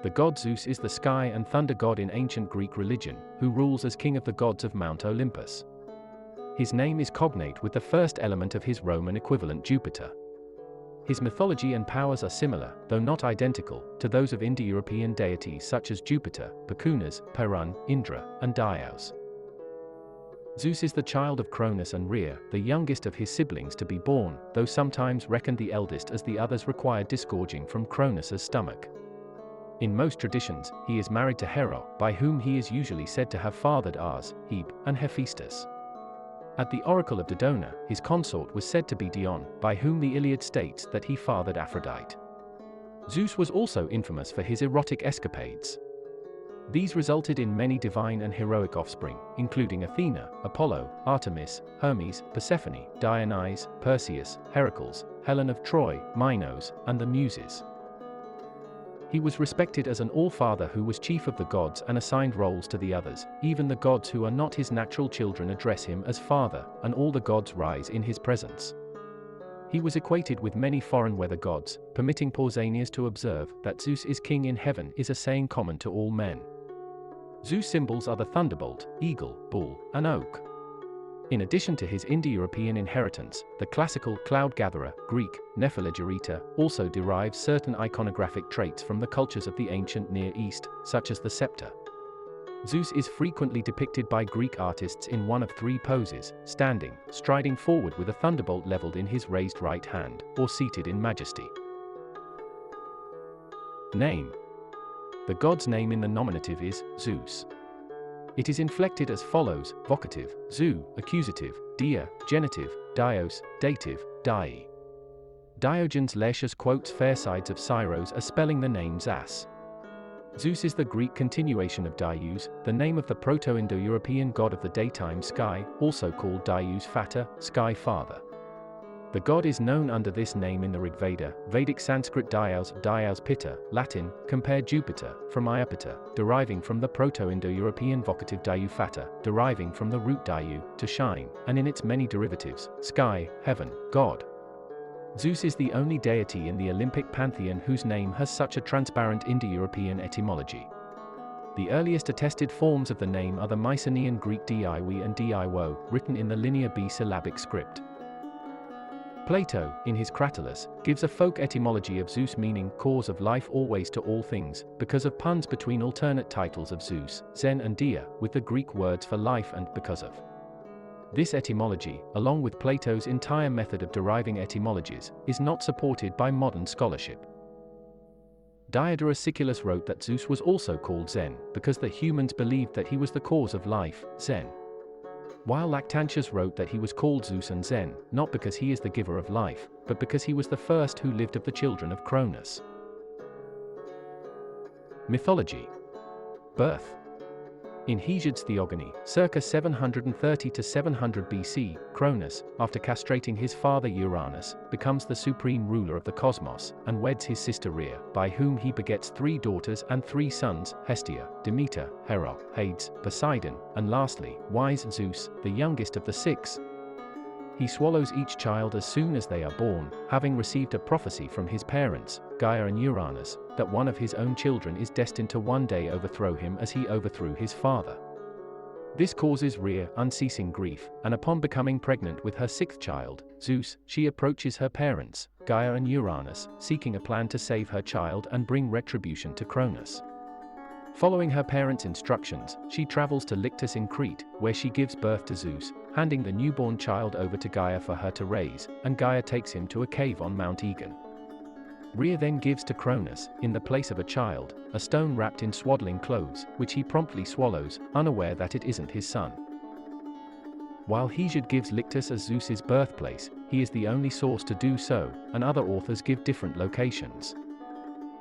The god Zeus is the sky and thunder god in ancient Greek religion, who rules as king of the gods of Mount Olympus. His name is cognate with the first element of his Roman equivalent Jupiter. His mythology and powers are similar, though not identical, to those of Indo-European deities such as Jupiter, Perkūnas, Perun, Indra, and Dyaus. Zeus is the child of Cronus and Rhea, the youngest of his siblings to be born, though sometimes reckoned the eldest as the others required disgorging from Cronus's stomach. In most traditions, he is married to Hera, by whom he is usually said to have fathered Ars, Hebe, and Hephaestus. At the oracle of Dodona, his consort was said to be Dion, by whom the Iliad states that he fathered Aphrodite. Zeus was also infamous for his erotic escapades. These resulted in many divine and heroic offspring, including Athena, Apollo, Artemis, Hermes, Persephone, Dionysus, Perseus, Heracles, Helen of Troy, Minos, and the Muses. He was respected as an all-father who was chief of the gods and assigned roles to the others. Even the gods who are not his natural children address him as father, and all the gods rise in his presence. He was equated with many foreign weather gods, permitting Pausanias to observe that Zeus is king in heaven is a saying common to all men. Zeus' symbols are the thunderbolt, eagle, bull, and oak. In addition to his Indo-European inheritance, the classical cloud-gatherer, Greek, Nephilegerita, also derives certain iconographic traits from the cultures of the ancient Near East, such as the scepter. Zeus is frequently depicted by Greek artists in one of three poses: standing, striding forward with a thunderbolt leveled in his raised right hand, or seated in majesty. Name. The god's name in the nominative is Zeus. It is inflected as follows: vocative, Zu, accusative, Dia, genitive, Dyaus, dative, Dii. Diogenes Laertius quotes fair sides of Syros as spelling the name Zas. Zeus is the Greek continuation of Dyaus, the name of the Proto-Indo-European god of the daytime sky, also called Dyaus Fata, sky father. The god is known under this name in the Rigveda, Vedic Sanskrit Dyaus, Dyaus Pitta, Latin, compare Jupiter, from Iapita, deriving from the Proto-Indo-European vocative Dyaus Fata, deriving from the root Dyaus, to shine, and in its many derivatives, sky, heaven, god. Zeus is the only deity in the Olympic pantheon whose name has such a transparent Indo-European etymology. The earliest attested forms of the name are the Mycenaean Greek Diwi and Diwo, written in the Linear B syllabic script. Plato, in his Cratylus, gives a folk etymology of Zeus meaning cause of life always to all things, because of puns between alternate titles of Zeus, Zen and Dia, with the Greek words for life and because of. This etymology, along with Plato's entire method of deriving etymologies, is not supported by modern scholarship. Diodorus Siculus wrote that Zeus was also called Zen, because the humans believed that he was the cause of life, Zen. While Lactantius wrote that he was called Zeus and Zen, not because he is the giver of life, but because he was the first who lived of the children of Cronus. Mythology. Birth. In Hesiod's Theogony, circa 730 to 700 BC, Cronus, after castrating his father Uranus, becomes the supreme ruler of the cosmos, and weds his sister Rhea, by whom he begets 3 daughters and 3 sons: Hestia, Demeter, Hera, Hades, Poseidon, and lastly, wise Zeus, the youngest of the 6. He swallows each child as soon as they are born, having received a prophecy from his parents, Gaia and Uranus, that one of his own children is destined to one day overthrow him as he overthrew his father. This causes Rhea unceasing grief, and upon becoming pregnant with her 6th child, Zeus, she approaches her parents, Gaia and Uranus, seeking a plan to save her child and bring retribution to Cronus. Following her parents' instructions, she travels to Lyctus in Crete, where she gives birth to Zeus, handing the newborn child over to Gaia for her to raise, and Gaia takes him to a cave on Mount Aegon. Rhea then gives to Cronus, in the place of a child, a stone wrapped in swaddling clothes, which he promptly swallows, unaware that it isn't his son. While Hesiod gives Lyctus as Zeus's birthplace, he is the only source to do so, and other authors give different locations.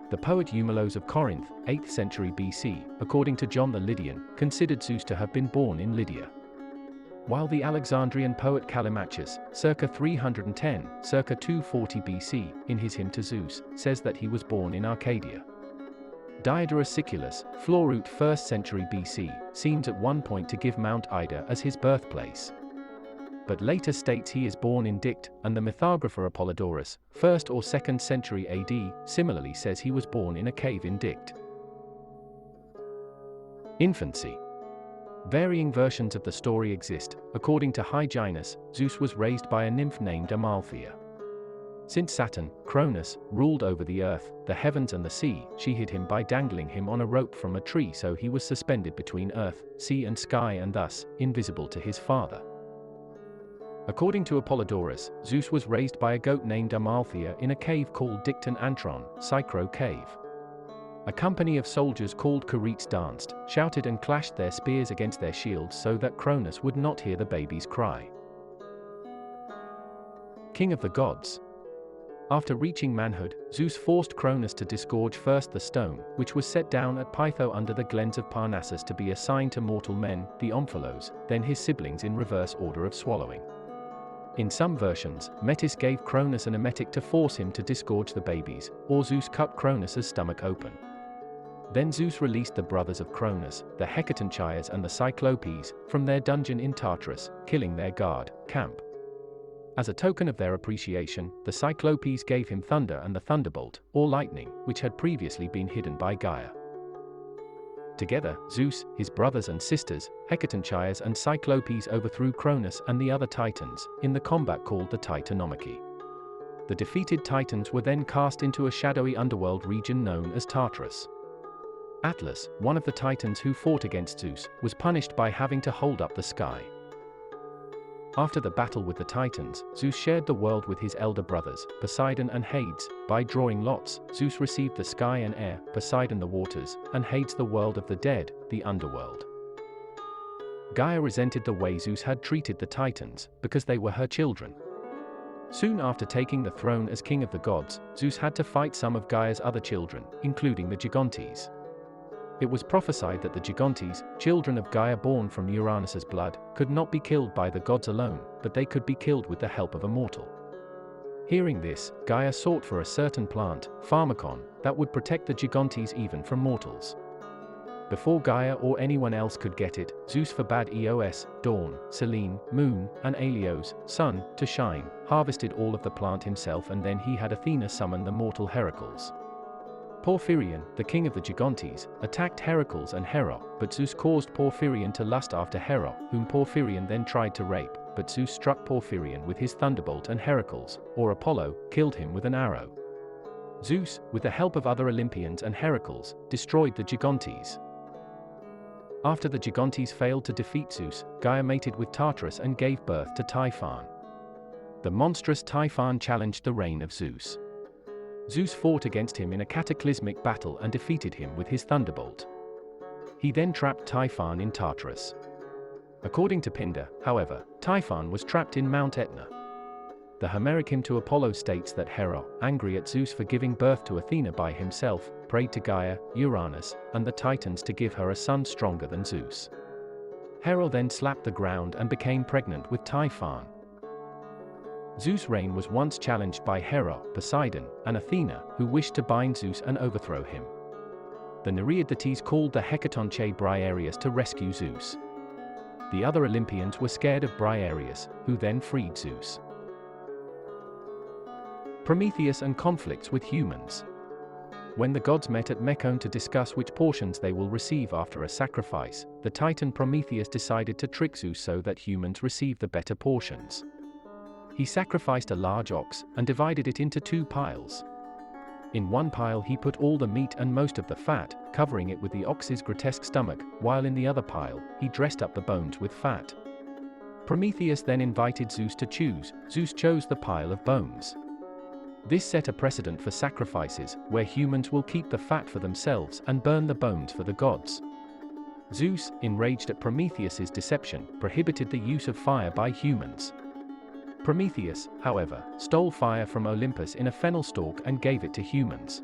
The poet Eumelos of Corinth, 8th century BC, according to John the Lydian, considered Zeus to have been born in Lydia. While the Alexandrian poet Callimachus, circa 310, circa 240 BC, in his hymn to Zeus, says that he was born in Arcadia. Diodorus Siculus, Florute 1st century BC, seems at one point to give Mount Ida as his birthplace, but later states he is born in Dicte, and the mythographer Apollodorus, 1st or 2nd century AD, similarly says he was born in a cave in Dicte. Infancy. Varying versions of the story exist. According to Hyginus, Zeus was raised by a nymph named Amalthea. Since Saturn, Cronus, ruled over the earth, the heavens and the sea, she hid him by dangling him on a rope from a tree, so he was suspended between earth, sea and sky, and thus, invisible to his father. According to Apollodorus, Zeus was raised by a goat named Amalthea in a cave called Dicton Antron, Psychro Cave. A company of soldiers called Caretes danced, shouted and clashed their spears against their shields so that Cronus would not hear the baby's cry. King of the gods. After reaching manhood, Zeus forced Cronus to disgorge first the stone, which was set down at Pytho under the glens of Parnassus to be assigned to mortal men, the Omphalos, then his siblings in reverse order of swallowing. In some versions, Metis gave Cronus an emetic to force him to disgorge the babies, or Zeus cut Cronus's stomach open. Then Zeus released the brothers of Cronus, the Hecatonchias and the Cyclopes, from their dungeon in Tartarus, killing their guard camp. As a token of their appreciation, the Cyclopes gave him thunder and the thunderbolt, or lightning, which had previously been hidden by Gaia. Together, Zeus, his brothers and sisters, Hecatonchias and Cyclopes overthrew Cronus and the other Titans, in the combat called the Titanomachy. The defeated Titans were then cast into a shadowy underworld region known as Tartarus. Atlas, one of the Titans who fought against Zeus, was punished by having to hold up the sky. After the battle with the Titans, Zeus shared the world with his elder brothers, Poseidon and Hades. By drawing lots, Zeus received the sky and air, Poseidon the waters, and Hades the world of the dead, the underworld. Gaia resented the way Zeus had treated the Titans, because they were her children. Soon after taking the throne as king of the gods, Zeus had to fight some of Gaia's other children, including the Gigantes. It was prophesied that the Gigantes, children of Gaia born from Uranus's blood, could not be killed by the gods alone, but they could be killed with the help of a mortal. Hearing this, Gaia sought for a certain plant, Pharmakon, that would protect the Gigantes even from mortals. Before Gaia or anyone else could get it, Zeus forbade Eos, dawn, Selene, moon, and Helios, sun, to shine, harvested all of the plant himself, and then he had Athena summon the mortal Heracles. Porphyrion, the king of the Gigantes, attacked Heracles and Hera, but Zeus caused Porphyrion to lust after Hera, whom Porphyrion then tried to rape, but Zeus struck Porphyrion with his thunderbolt and Heracles, or Apollo, killed him with an arrow. Zeus, with the help of other Olympians and Heracles, destroyed the Gigantes. After the Gigantes failed to defeat Zeus, Gaia mated with Tartarus and gave birth to Typhon. The monstrous Typhon challenged the reign of Zeus. Zeus fought against him in a cataclysmic battle and defeated him with his thunderbolt. He then trapped Typhon in Tartarus. According to Pindar, however, Typhon was trapped in Mount Etna. The Homeric hymn to Apollo states that Hera, angry at Zeus for giving birth to Athena by himself, prayed to Gaia, Uranus, and the Titans to give her a son stronger than Zeus. Hera then slapped the ground and became pregnant with Typhon. Zeus' reign was once challenged by Hera, Poseidon, and Athena, who wished to bind Zeus and overthrow him. The Nereid deities called the Hecatonchae Briareus to rescue Zeus. The other Olympians were scared of Briareus, who then freed Zeus. Prometheus and conflicts with humans. When the gods met at Mecone to discuss which portions they will receive after a sacrifice, the Titan Prometheus decided to trick Zeus so that humans receive the better portions. He sacrificed a large ox, and divided it into 2 piles. In one pile he put all the meat and most of the fat, covering it with the ox's grotesque stomach, while in the other pile, he dressed up the bones with fat. Prometheus then invited Zeus to choose. Zeus chose the pile of bones. This set a precedent for sacrifices, where humans will keep the fat for themselves and burn the bones for the gods. Zeus, enraged at Prometheus's deception, prohibited the use of fire by humans. Prometheus, however, stole fire from Olympus in a fennel stalk and gave it to humans.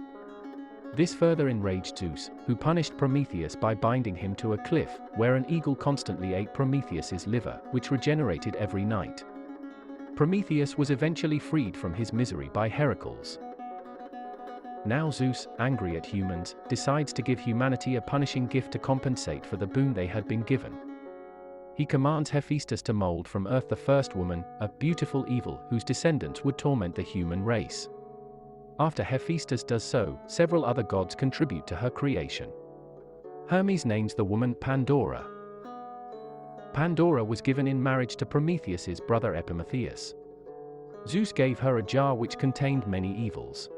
This further enraged Zeus, who punished Prometheus by binding him to a cliff, where an eagle constantly ate Prometheus's liver, which regenerated every night. Prometheus was eventually freed from his misery by Heracles. Now Zeus, angry at humans, decides to give humanity a punishing gift to compensate for the boon they had been given. He commands Hephaestus to mold from earth the first woman, a beautiful evil whose descendants would torment the human race. After Hephaestus does so, several other gods contribute to her creation. Hermes names the woman Pandora. Pandora was given in marriage to Prometheus's brother Epimetheus. Zeus gave her a jar which contained many evils.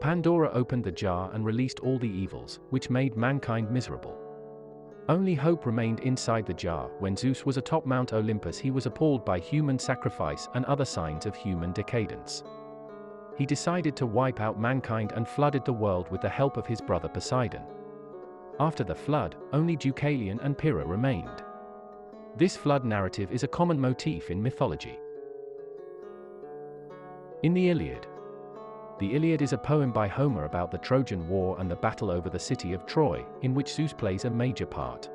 Pandora opened the jar and released all the evils, which made mankind miserable. Only hope remained inside the jar. When Zeus was atop Mount Olympus, he was appalled by human sacrifice and other signs of human decadence. He decided to wipe out mankind and flooded the world with the help of his brother Poseidon. After the flood, only Deucalion and Pyrrha remained. This flood narrative is a common motif in mythology. In the Iliad. The Iliad is a poem by Homer about the Trojan War and the battle over the city of Troy, in which Zeus plays a major part.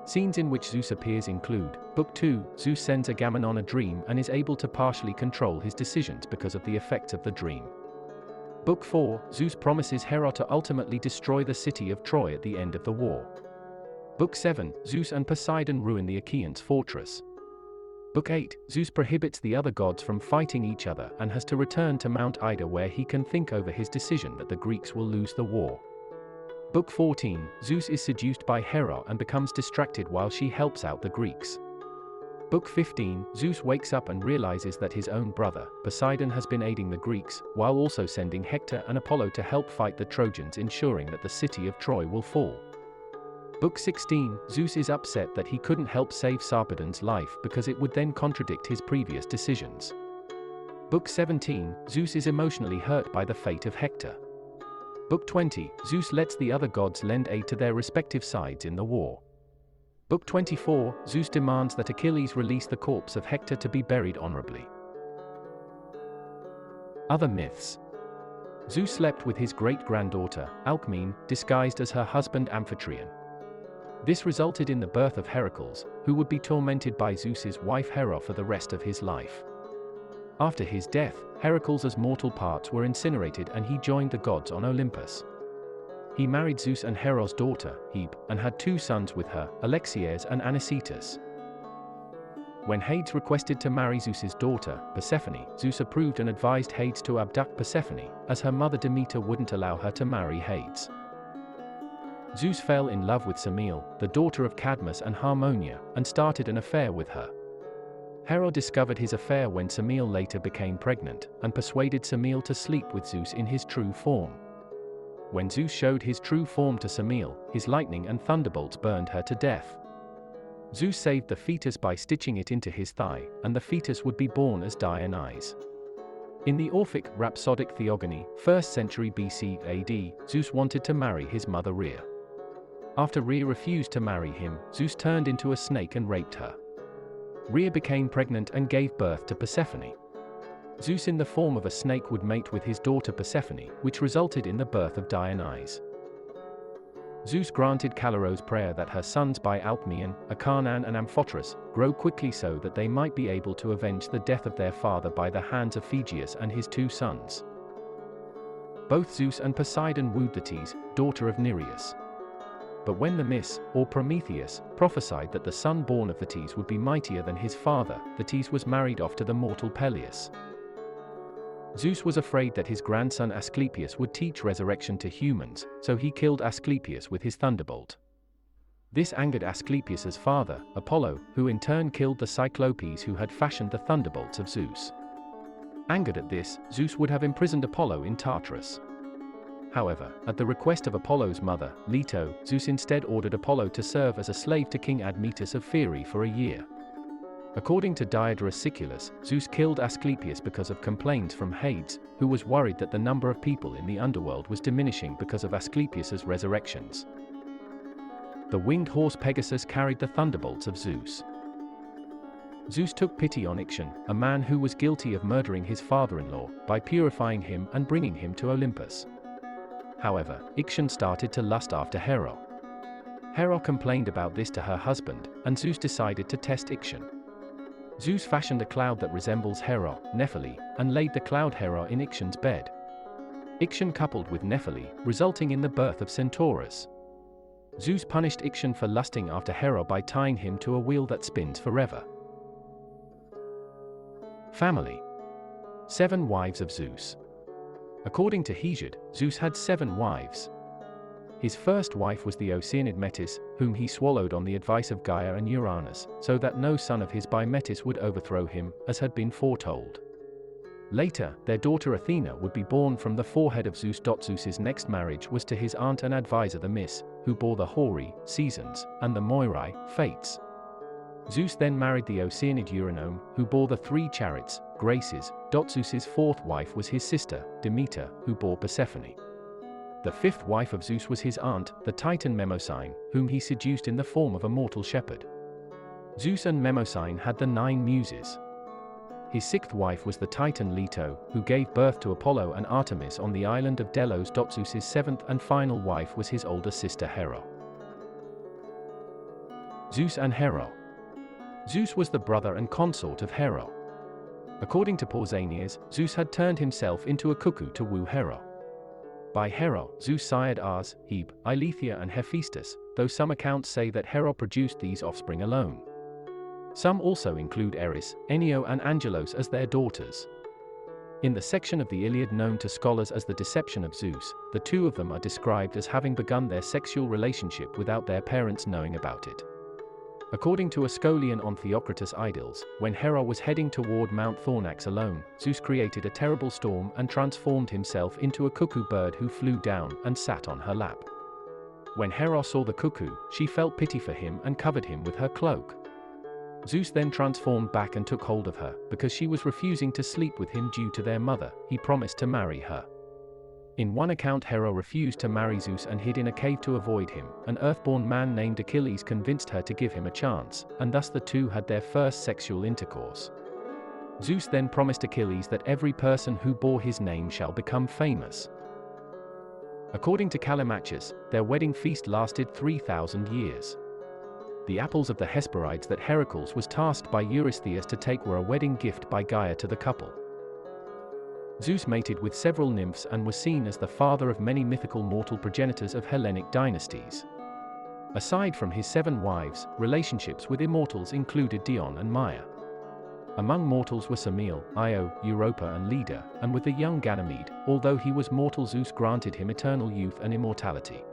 Scenes in which Zeus appears include: Book 2, Zeus sends Agamemnon a dream and is able to partially control his decisions because of the effects of the dream. Book 4, Zeus promises Hera to ultimately destroy the city of Troy at the end of the war. Book 7, Zeus and Poseidon ruin the Achaeans' fortress. Book 8, Zeus prohibits the other gods from fighting each other and has to return to Mount Ida, where he can think over his decision that the Greeks will lose the war. Book 14, Zeus is seduced by Hera and becomes distracted while she helps out the Greeks. Book 15, Zeus wakes up and realizes that his own brother, Poseidon, has been aiding the Greeks, while also sending Hector and Apollo to help fight the Trojans, ensuring that the city of Troy will fall. Book 16, Zeus is upset that he couldn't help save Sarpedon's life because it would then contradict his previous decisions. Book 17, Zeus is emotionally hurt by the fate of Hector. Book 20, Zeus lets the other gods lend aid to their respective sides in the war. Book 24, Zeus demands that Achilles release the corpse of Hector to be buried honorably. Other myths. Zeus slept with his great-granddaughter, Alcmene, disguised as her husband Amphitryon. This resulted in the birth of Heracles, who would be tormented by Zeus's wife Hera for the rest of his life. After his death, Heracles' mortal parts were incinerated and he joined the gods on Olympus. He married Zeus and Hera's daughter, Hebe, and had 2 sons with her, Alexias and Anicetus. When Hades requested to marry Zeus's daughter, Persephone, Zeus approved and advised Hades to abduct Persephone, as her mother Demeter wouldn't allow her to marry Hades. Zeus fell in love with Semele, the daughter of Cadmus and Harmonia, and started an affair with her. Hera discovered his affair when Semele later became pregnant, and persuaded Semele to sleep with Zeus in his true form. When Zeus showed his true form to Semele, his lightning and thunderbolts burned her to death. Zeus saved the fetus by stitching it into his thigh, and the fetus would be born as Dyaus. In the Orphic, rhapsodic theogony, 1st century BC AD, Zeus wanted to marry his mother Rhea. After Rhea refused to marry him, Zeus turned into a snake and raped her. Rhea became pregnant and gave birth to Persephone. Zeus in the form of a snake would mate with his daughter Persephone, which resulted in the birth of Dyaus. Zeus granted Callirrhoe's prayer that her sons by Alcmaeon, Acarnan and Amphoterus, grow quickly so that they might be able to avenge the death of their father by the hands of Phegeus and his 2 sons. Both Zeus and Poseidon wooed Thetis, daughter of Nereus. But when the Mys, or Prometheus, prophesied that the son born of Thetis would be mightier than his father, Thetis was married off to the mortal Peleus. Zeus was afraid that his grandson Asclepius would teach resurrection to humans, so he killed Asclepius with his thunderbolt. This angered Asclepius's father, Apollo, who in turn killed the Cyclopes who had fashioned the thunderbolts of Zeus. Angered at this, Zeus would have imprisoned Apollo in Tartarus. However, at the request of Apollo's mother, Leto, Zeus instead ordered Apollo to serve as a slave to King Admetus of Pheræ for a year. According to Diodorus Siculus, Zeus killed Asclepius because of complaints from Hades, who was worried that the number of people in the underworld was diminishing because of Asclepius's resurrections. The winged horse Pegasus carried the thunderbolts of Zeus. Zeus took pity on Ixion, a man who was guilty of murdering his father-in-law, by purifying him and bringing him to Olympus. However, Ixion started to lust after Hera. Hera complained about this to her husband, and Zeus decided to test Ixion. Zeus fashioned a cloud that resembles Hera, Nephele, and laid the cloud Hera in Ixion's bed. Ixion coupled with Nephele, resulting in the birth of Centaurus. Zeus punished Ixion for lusting after Hera by tying him to a wheel that spins forever. Family. 7 wives of Zeus. According to Hesiod, Zeus had 7 wives. His first wife was the Oceanid Metis, whom he swallowed on the advice of Gaia and Uranus, so that no son of his by Metis would overthrow him, as had been foretold. Later, their daughter Athena would be born from the forehead of Zeus. Zeus's next marriage was to his aunt and advisor the Mys, who bore the Hori, seasons, and the Moirai, fates. Zeus then married the Oceanid Eurynome, who bore the 3 chariots, graces. Zeus's fourth wife was his sister, Demeter, who bore Persephone. The fifth wife of Zeus was his aunt, the Titan Mnemosyne, whom he seduced in the form of a mortal shepherd. Zeus and Mnemosyne had the 9 muses. His sixth wife was the Titan Leto, who gave birth to Apollo and Artemis on the island of Delos. Zeus's seventh and final wife was his older sister Hera. Zeus and Hera. Zeus was the brother and consort of Hera. According to Pausanias, Zeus had turned himself into a cuckoo to woo Hera. By Hera, Zeus sired Ars, Hebe, Eileithyia and Hephaestus, though some accounts say that Hera produced these offspring alone. Some also include Eris, Enio and Angelos as their daughters. In the section of the Iliad known to scholars as the Deception of Zeus, the 2 of them are described as having begun their sexual relationship without their parents knowing about it. According to Ascolian on Theocritus' Idyls, when Hera was heading toward Mount Thornax alone, Zeus created a terrible storm and transformed himself into a cuckoo bird who flew down and sat on her lap. When Hera saw the cuckoo, she felt pity for him and covered him with her cloak. Zeus then transformed back and took hold of her. Because she was refusing to sleep with him due to their mother, he promised to marry her. In one account, Hera refused to marry Zeus and hid in a cave to avoid him. An earthborn man named Achilles convinced her to give him a chance, and thus the 2 had their first sexual intercourse. Zeus then promised Achilles that every person who bore his name shall become famous. According to Callimachus, their wedding feast lasted 3,000 years. The apples of the Hesperides that Heracles was tasked by Eurystheus to take were a wedding gift by Gaia to the couple. Zeus mated with several nymphs and was seen as the father of many mythical mortal progenitors of Hellenic dynasties. Aside from his 7 wives, relationships with immortals included Dion and Maia. Among mortals were Semele, Io, Europa and Leda, and with the young Ganymede, although he was mortal, Zeus granted him eternal youth and immortality.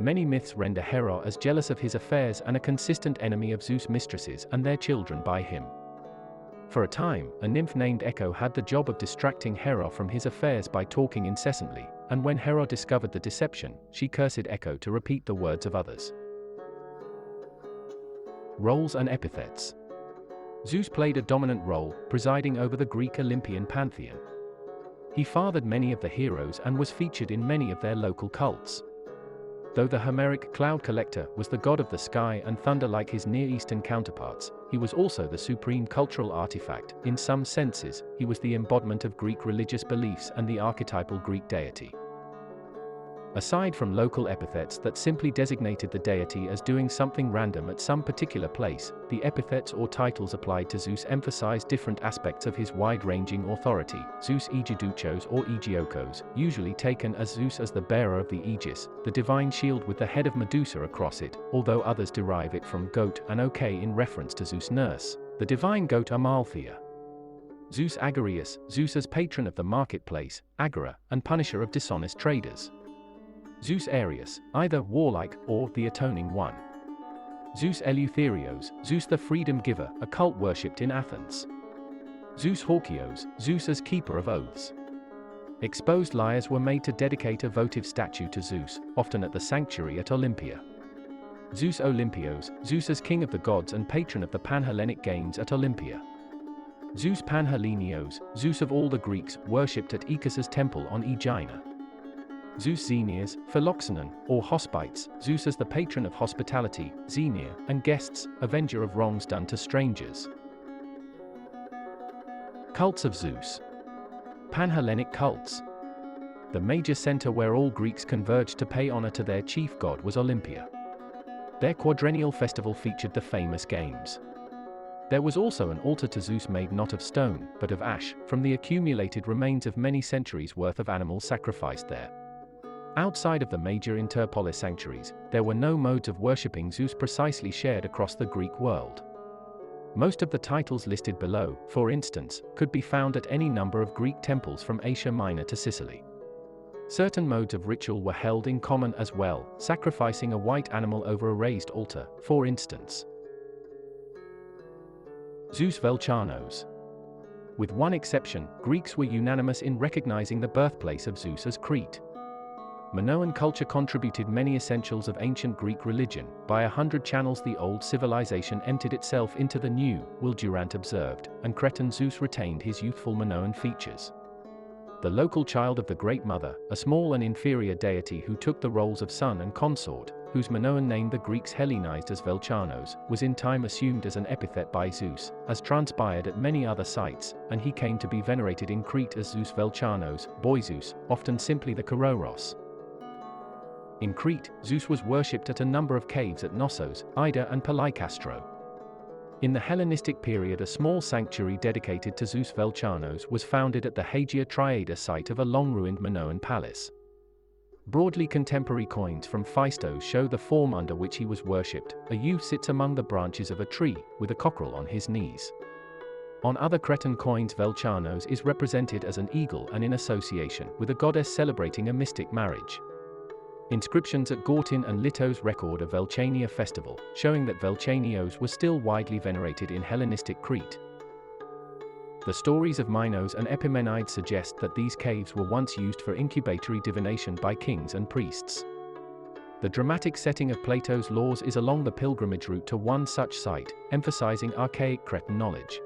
Many myths render Hera as jealous of his affairs and a consistent enemy of Zeus' mistresses and their children by him. For a time, a nymph named Echo had the job of distracting Hera from his affairs by talking incessantly, and when Hera discovered the deception, she cursed Echo to repeat the words of others. Roles and epithets. Zeus played a dominant role, presiding over the Greek Olympian pantheon. He fathered many of the heroes and was featured in many of their local cults. Though the Homeric cloud collector was the god of the sky and thunder like his Near Eastern counterparts, he was also the supreme cultural artifact. In some senses, he was the embodiment of Greek religious beliefs and the archetypal Greek deity. Aside from local epithets that simply designated the deity as doing something random at some particular place, the epithets or titles applied to Zeus emphasized different aspects of his wide-ranging authority. Zeus Aegiduchos or Aegiokos, usually taken as Zeus as the bearer of the Aegis, the divine shield with the head of Medusa across it, although others derive it from goat and oke in reference to Zeus' nurse, the divine goat Amalthea. Zeus Agorius, Zeus as patron of the marketplace, agora, and punisher of dishonest traders. Zeus Arius, either warlike or the atoning one. Zeus Eleutherios, Zeus the freedom giver, a cult worshipped in Athens. Zeus Hawkios, Zeus as keeper of oaths. Exposed lyres were made to dedicate a votive statue to Zeus, often at the sanctuary at Olympia. Zeus Olympios, Zeus as king of the gods and patron of the Panhellenic games at Olympia. Zeus Panhellenios, Zeus of all the Greeks, worshipped at Icus's temple on Aegina. Zeus Xenias, Philoxenon, or Hospites, Zeus as the patron of hospitality, Xenia, and guests, avenger of wrongs done to strangers. Cults of Zeus. Panhellenic cults. The major center where all Greeks converged to pay honor to their chief god was Olympia. Their quadrennial festival featured the famous games. There was also an altar to Zeus made not of stone, but of ash, from the accumulated remains of many centuries' worth of animals sacrificed there. Outside of the major interpolis sanctuaries, there were no modes of worshipping Zeus precisely shared across the Greek world. Most of the titles listed below, for instance, could be found at any number of Greek temples from Asia Minor to Sicily. Certain modes of ritual were held in common as well, sacrificing a white animal over a raised altar, for instance. Zeus Velchanos. With one exception, Greeks were unanimous in recognizing the birthplace of Zeus as Crete. Minoan culture contributed many essentials of ancient Greek religion. By 100 channels the old civilization emptied itself into the new, Will Durant observed, and Cretan Zeus retained his youthful Minoan features. The local child of the Great Mother, a small and inferior deity who took the roles of son and consort, whose Minoan name the Greeks Hellenized as Velchanos, was in time assumed as an epithet by Zeus, as transpired at many other sites, and he came to be venerated in Crete as Zeus Velchanos, boy Zeus, often simply the Kouros. In Crete, Zeus was worshipped at a number of caves at Knossos, Ida and Palikastro. In the Hellenistic period a small sanctuary dedicated to Zeus Velchanos was founded at the Hagia Triada site of a long-ruined Minoan palace. Broadly contemporary coins from Hephaestus show the form under which he was worshipped. A youth sits among the branches of a tree, with a cockerel on his knees. On other Cretan coins Velchanos is represented as an eagle and in association with a goddess celebrating a mystic marriage. Inscriptions at Gortyn and Litos record a Velchania festival, showing that Velchanios was still widely venerated in Hellenistic Crete. The stories of Minos and Epimenides suggest that these caves were once used for incubatory divination by kings and priests. The dramatic setting of Plato's Laws is along the pilgrimage route to one such site, emphasizing archaic Cretan knowledge.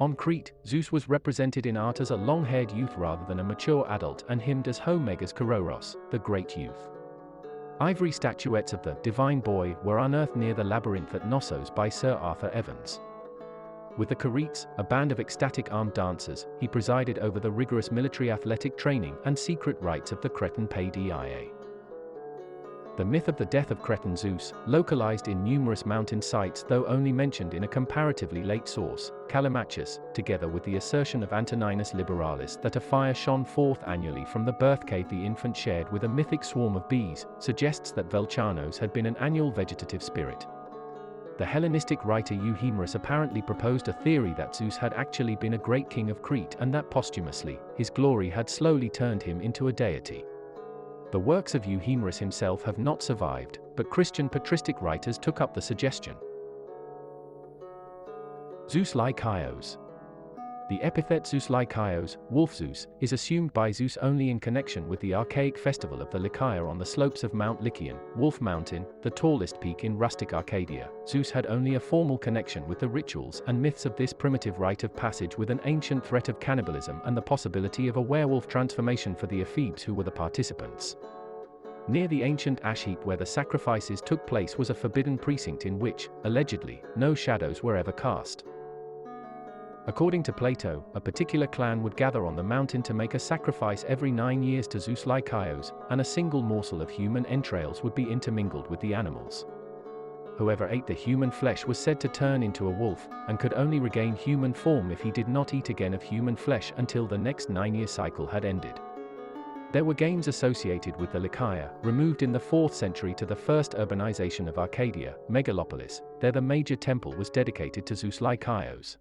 On Crete, Zeus was represented in art as a long-haired youth rather than a mature adult and hymned as Homegas Kouros, the great youth. Ivory statuettes of the divine boy were unearthed near the labyrinth at Knossos by Sir Arthur Evans. With the Caretes, a band of ecstatic armed dancers, he presided over the rigorous military athletic training and secret rites of the Cretan Paideia. The myth of the death of Cretan Zeus, localized in numerous mountain sites though only mentioned in a comparatively late source, Callimachus, together with the assertion of Antoninus Liberalis that a fire shone forth annually from the birth cave the infant shared with a mythic swarm of bees, suggests that Velchanos had been an annual vegetative spirit. The Hellenistic writer Euhemerus apparently proposed a theory that Zeus had actually been a great king of Crete and that posthumously, his glory had slowly turned him into a deity. The works of Euhemerus himself have not survived, but Christian patristic writers took up the suggestion. Zeus Lykaios. The epithet Zeus Lykaios, Wolf Zeus, is assumed by Zeus only in connection with the archaic festival of the Lycaea on the slopes of Mount Lycaeon, Wolf Mountain, the tallest peak in rustic Arcadia. Zeus had only a formal connection with the rituals and myths of this primitive rite of passage, with an ancient threat of cannibalism and the possibility of a werewolf transformation for the ephebes who were the participants. Near the ancient ash heap where the sacrifices took place was a forbidden precinct in which, allegedly, no shadows were ever cast. According to Plato, a particular clan would gather on the mountain to make a sacrifice every 9 years to Zeus Lykaios, and a single morsel of human entrails would be intermingled with the animals. Whoever ate the human flesh was said to turn into a wolf, and could only regain human form if he did not eat again of human flesh until the next 9-year cycle had ended. There were games associated with the Lycaea, removed in the 4th century to the first urbanization of Arcadia, Megalopolis. There the major temple was dedicated to Zeus Lykaios.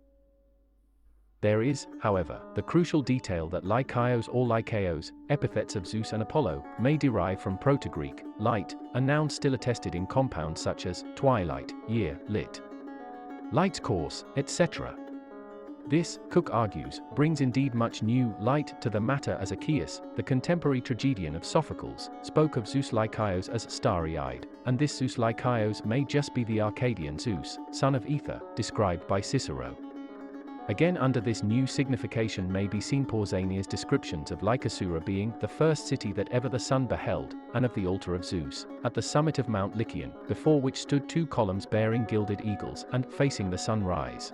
There is, however, the crucial detail that Lykaios or Lykaios, epithets of Zeus and Apollo, may derive from Proto-Greek, light, a noun still attested in compounds such as twilight, year, lit, light's course, etc. This, Cook argues, brings indeed much new light to the matter, as Achaeus, the contemporary tragedian of Sophocles, spoke of Zeus Lykaios as starry-eyed, and this Zeus Lykaios may just be the Arcadian Zeus, son of Ether, described by Cicero. Again, under this new signification may be seen Pausanias' descriptions of Lycosura being the first city that ever the sun beheld, and of the altar of Zeus, at the summit of Mount Lycaeon, before which stood 2 columns bearing gilded eagles and facing the sunrise.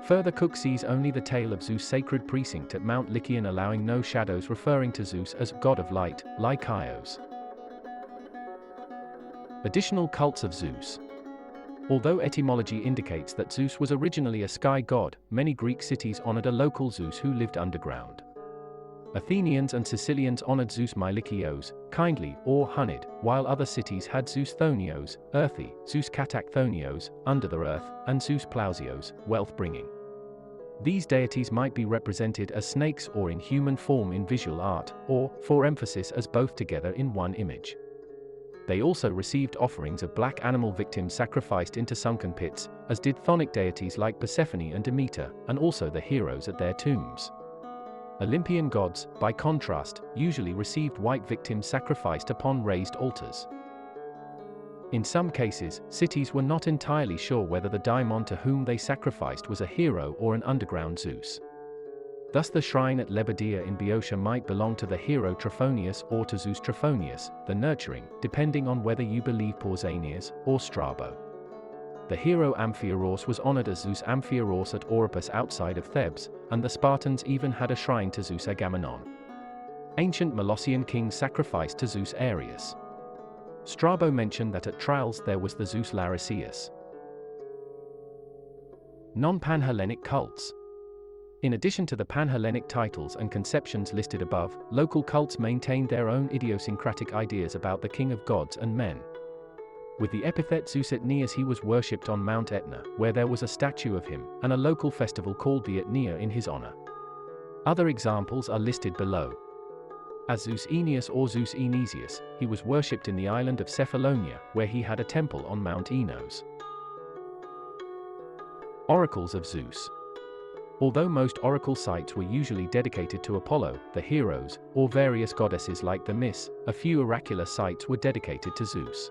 Further, Cook sees only the tale of Zeus' sacred precinct at Mount Lycaeon allowing no shadows, referring to Zeus as god of light, Lykaios. Additional cults of Zeus. Although etymology indicates that Zeus was originally a sky god, many Greek cities honored a local Zeus who lived underground. Athenians and Sicilians honored Zeus Mylikios, kindly, or Hunid, while other cities had Zeus Thonios, earthy, Zeus Katakthonios, under the earth, and Zeus Plausios, wealth-bringing. These deities might be represented as snakes or in human form in visual art, or, for emphasis, as both together in one image. They also received offerings of black animal victims sacrificed into sunken pits, as did chthonic deities like Persephone and Demeter, and also the heroes at their tombs. Olympian gods, by contrast, usually received white victims sacrificed upon raised altars. In some cases, cities were not entirely sure whether the daimon to whom they sacrificed was a hero or an underground Zeus. Thus the shrine at Lebedia in Boeotia might belong to the hero Trophonius or to Zeus Trophonius, the nurturing, depending on whether you believe Pausanias or Strabo. The hero Amphiaraus was honored as Zeus Amphiaraus at Oropus outside of Thebes, and the Spartans even had a shrine to Zeus Agamemnon. Ancient Molossian kings sacrificed to Zeus Ares. Strabo mentioned that at Tralles there was the Zeus Lariceus. Non-panhellenic cults. In addition to the panhellenic titles and conceptions listed above, local cults maintained their own idiosyncratic ideas about the king of gods and men. With the epithet Zeus Etnias, he was worshipped on Mount Etna, where there was a statue of him, and a local festival called the Etnia in his honor. Other examples are listed below. As Zeus Aeneas or Zeus Enesius, he was worshipped in the island of Cephalonia, where he had a temple on Mount Enos. Oracles of Zeus. Although most oracle sites were usually dedicated to Apollo, the heroes, or various goddesses like the Mys, a few oracular sites were dedicated to Zeus.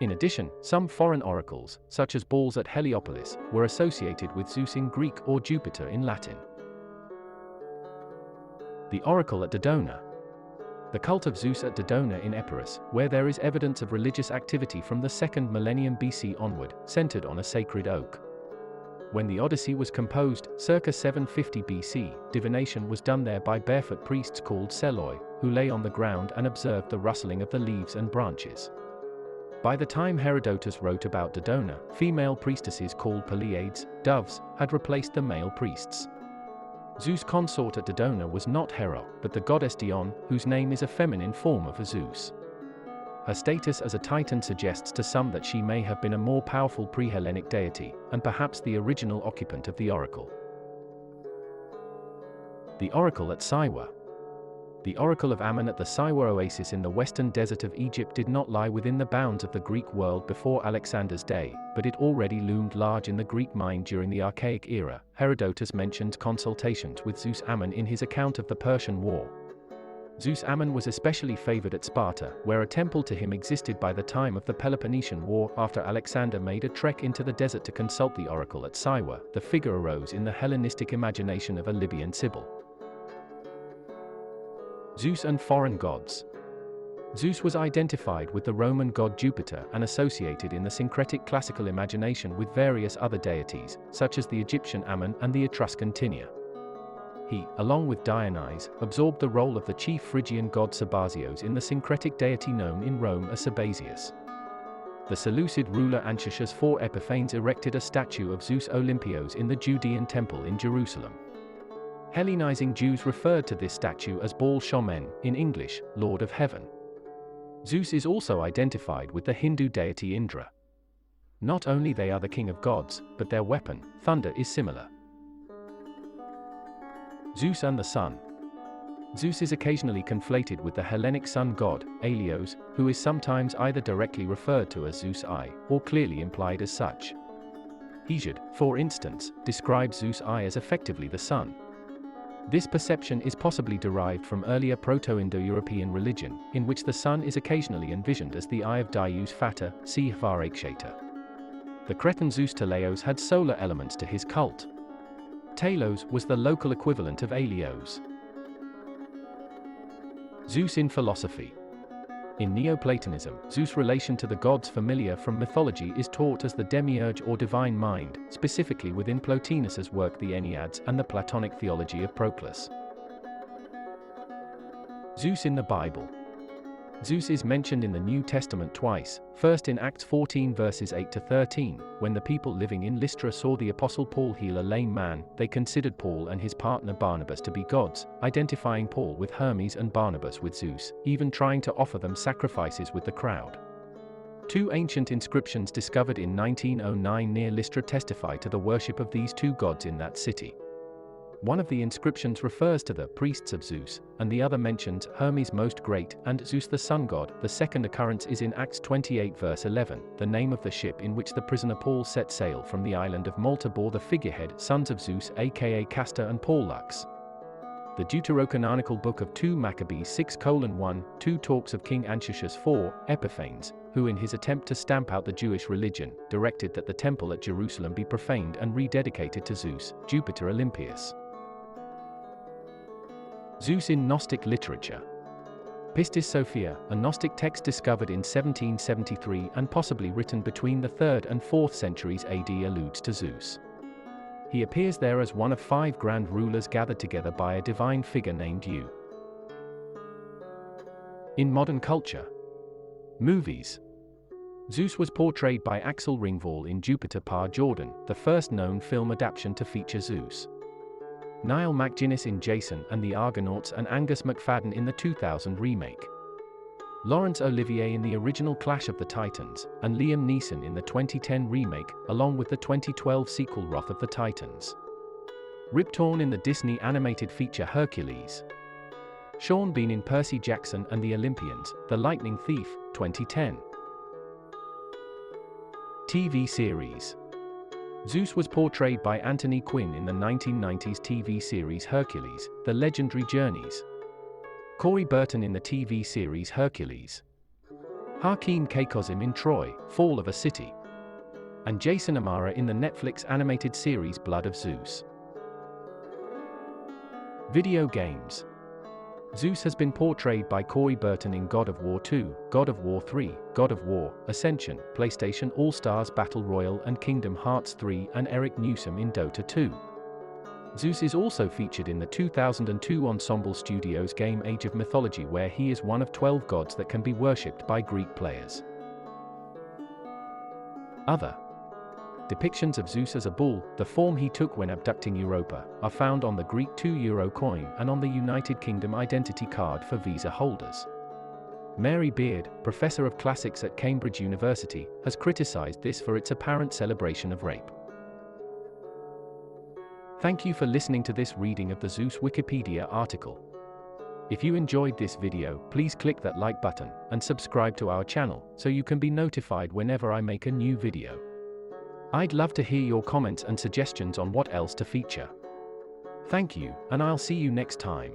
In addition, some foreign oracles, such as balls at Heliopolis, were associated with Zeus in Greek or Jupiter in Latin. The oracle at Dodona. The cult of Zeus at Dodona in Epirus, where there is evidence of religious activity from the 2nd millennium BC onward, centered on a sacred oak. When the Odyssey was composed, circa 750 BC, divination was done there by barefoot priests called seloi, who lay on the ground and observed the rustling of the leaves and branches. By the time Herodotus wrote about Dodona, female priestesses called Pleiades, doves, had replaced the male priests. Zeus' consort at Dodona was not Hera, but the goddess Dione, whose name is a feminine form of a Zeus. Her status as a titan suggests to some that she may have been a more powerful pre-Hellenic deity, and perhaps the original occupant of the oracle. The oracle at Siwa. The oracle of Ammon at the Siwa oasis in the western desert of Egypt did not lie within the bounds of the Greek world before Alexander's day, but it already loomed large in the Greek mind during the Archaic era. Herodotus mentions consultations with Zeus Ammon in his account of the Persian War. Zeus Ammon was especially favored at Sparta, where a temple to him existed by the time of the Peloponnesian War. After Alexander made a trek into the desert to consult the oracle at Siwa, the figure arose in the Hellenistic imagination of a Libyan Sibyl. Zeus and foreign gods. Zeus was identified with the Roman god Jupiter and associated in the syncretic classical imagination with various other deities, such as the Egyptian Ammon and the Etruscan Tinia. He, along with Dionysus, absorbed the role of the chief Phrygian god Sabazios in the syncretic deity known in Rome as Sabazius. The Seleucid ruler Antiochus IV Epiphanes erected a statue of Zeus Olympios in the Judean temple in Jerusalem. Hellenizing Jews referred to this statue as Baal Shomen, in English, Lord of Heaven. Zeus is also identified with the Hindu deity Indra. Not only they are the king of gods, but their weapon, thunder, is similar. Zeus and the sun. Zeus is occasionally conflated with the Hellenic sun god, Alios, who is sometimes either directly referred to as Zeus I, or clearly implied as such. Hesiod, for instance, describes Zeus I as effectively the sun. This perception is possibly derived from earlier Proto-Indo-European religion, in which the sun is occasionally envisioned as the eye of Dyaus Fata, see Hvarakshata. The Cretan Zeus Teleos had solar elements to his cult. Telos was the local equivalent of Alios. Zeus in philosophy. In Neoplatonism, Zeus' relation to the gods familiar from mythology is taught as the demiurge or divine mind, specifically within Plotinus's work The Enneads and the Platonic theology of Proclus. Zeus in the Bible. Zeus is mentioned in the New Testament twice, first in Acts 14 verses 8 to 13, when the people living in Lystra saw the Apostle Paul heal a lame man, they considered Paul and his partner Barnabas to be gods, identifying Paul with Hermes and Barnabas with Zeus, even trying to offer them sacrifices with the crowd. Two ancient inscriptions discovered in 1909 near Lystra testify to the worship of these two gods in that city. One of the inscriptions refers to the priests of Zeus, and the other mentions Hermes Most Great and Zeus the sun god. The second occurrence is in Acts 28 verse 11. The name of the ship in which the prisoner Paul set sail from the island of Malta bore the figurehead sons of Zeus, aka Castor and Pollux. The Deuterocanonical book of 2 Maccabees 6:1-2 talks of King Antiochus IV, Epiphanes, who in his attempt to stamp out the Jewish religion, directed that the temple at Jerusalem be profaned and rededicated to Zeus, Jupiter Olympius. Zeus in Gnostic literature. Pistis Sophia, a Gnostic text discovered in 1773 and possibly written between the 3rd and 4th centuries AD, alludes to Zeus. He appears there as one of 5 grand rulers gathered together by a divine figure named Eu. In modern culture. Movies. Zeus was portrayed by Axel Ringwall in Jupiter Par Jordan, the first known film adaptation to feature Zeus. Niall McGuinness in Jason and the Argonauts, and Angus McFadden in the 2000 remake. Laurence Olivier in the original Clash of the Titans, and Liam Neeson in the 2010 remake, along with the 2012 sequel Wrath of the Titans. Rip Torn in the Disney animated feature Hercules. Sean Bean in Percy Jackson and the Olympians, The Lightning Thief, 2010. TV series. Zeus was portrayed by Anthony Quinn in the 1990s TV series Hercules, The Legendary Journeys. Corey Burton in the TV series Hercules. Hakeem Kaikozim in Troy, Fall of a City. And Jason Amara in the Netflix animated series Blood of Zeus. Video games. Zeus has been portrayed by Corey Burton in God of War 2, God of War 3, God of War, Ascension, PlayStation All-Stars Battle Royale and Kingdom Hearts 3, and Eric Newsom in Dota 2. Zeus is also featured in the 2002 Ensemble Studios game Age of Mythology, where he is one of 12 gods that can be worshipped by Greek players. Other depictions of Zeus as a bull, the form he took when abducting Europa, are found on the Greek €2 coin and on the United Kingdom identity card for visa holders. Mary Beard, professor of classics at Cambridge University, has criticized this for its apparent celebration of rape. Thank you for listening to this reading of the Zeus Wikipedia article. If you enjoyed this video, please click that like button and subscribe to our channel so you can be notified whenever I make a new video. I'd love to hear your comments and suggestions on what else to feature. Thank you, and I'll see you next time.